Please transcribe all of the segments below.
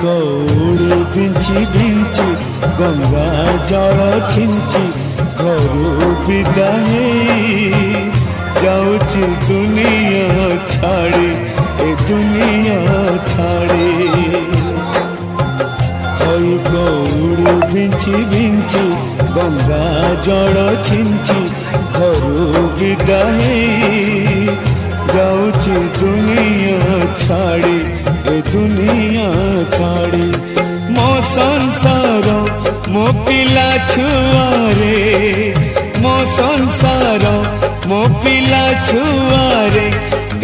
କଉଡ଼ି ବିଞ୍ଚି ବିଞ୍ଚି ଗଙ୍ଗା ଜଳ ଛିଞ୍ଚି ଘରୁ ବିଦା ହେଇ ଯାଉଛି ଦୁନିଆ ଛାଡ଼ି ଏ ଦୁନିଆ ଛାଡ଼ି କଉଡ଼ି ବିଞ୍ଚି ବିଞ୍ଚି ଗଙ୍ଗା ଜଳ ଛିଞ୍ଚି ଘରୁ ବିଦା ହେଇ ଯାଉଛି ଦୁନିଆ ଛାଡ଼ି ଏ ଦୁନିଆ ଛାଡ଼ି ମୋ ସଂସାର ମୋ ପିଲା ଛୁଆରେ ମୋ ସଂସାର ମୋ ପିଲା ଛୁଆରେ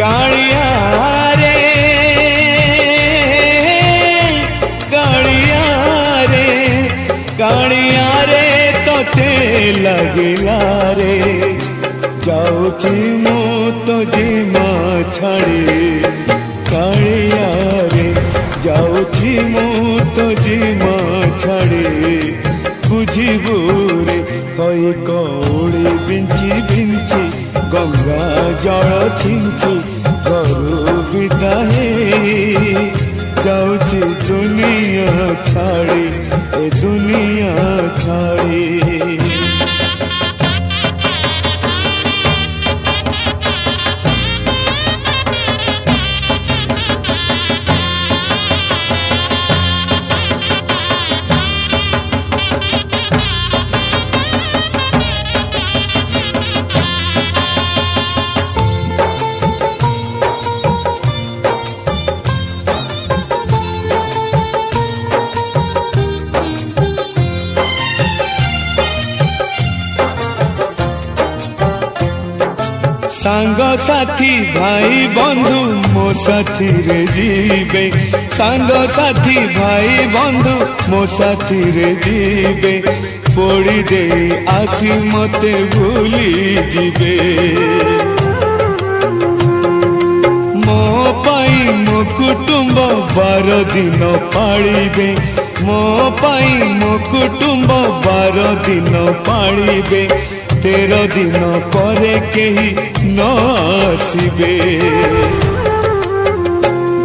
କାଳିଆରେ କାଳିଆରେ କାଳିଆରେ ତତେ ଲାଗିଲା ରେ ଯାଉଛି ମୁଁ ତ ଜିମା ଛାଡ଼ି କାଳିଆରେ ଯାଉଛି ମୁଁ ତ ଜିମା ଛାଡ଼ି ବୁଝିବୁ ରେ କଇ କଉଡ଼ି ବିଞ୍ଚି ବିଞ୍ଚି ଗଙ୍ଗା ଜଳ ଛିଞ୍ଚି ଘରୁ ବିଦା ହେଇ ଯାଉଛି ଦୁନିଆ ଛାଡ଼ି ଏ ଦୁନିଆ ଛାଡ଼ି सांग साथी भाई बंधु मो साथी रे जीवे सांग साथी भाई बंधु मो साथी रे जीवे पोड़ी दे आसी मते भूली जीवे मो पाई मो कुटुंब 12 दिन पाळिबे मो पाई मो कुटुंब 12 दिन पाळिबे 13 दिन परे केही न आसिबे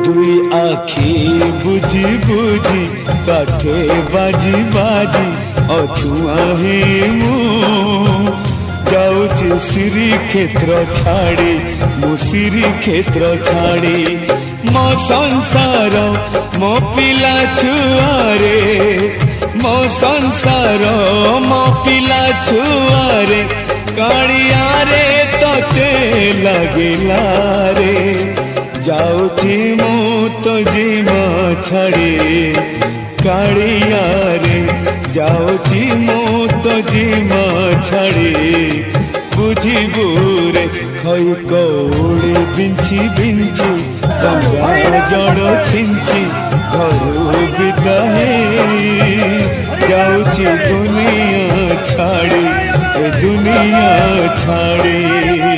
दुई आखी बुझी बुझी काठे बाजी बाजी अछुआ ही मु जाऊची श्री क्षेत्र छाड़ी मु श्री क्षेत्र छाड़ी मो संसार मो पिला छुआरे मो संसार मो पिला छुआरे कालियारे तते लागिला रे जाऊची मु तो जिमा छाड़ी कालियारे जाऊची मु तो जिमा छाड़ी बुझिबु रे खई कौड़ी बिंची बिंची गंगा जड़ छिंची घरू बिदा हेई जाऊची दुनिया छाड़ी ए दुनिया छाड़ी।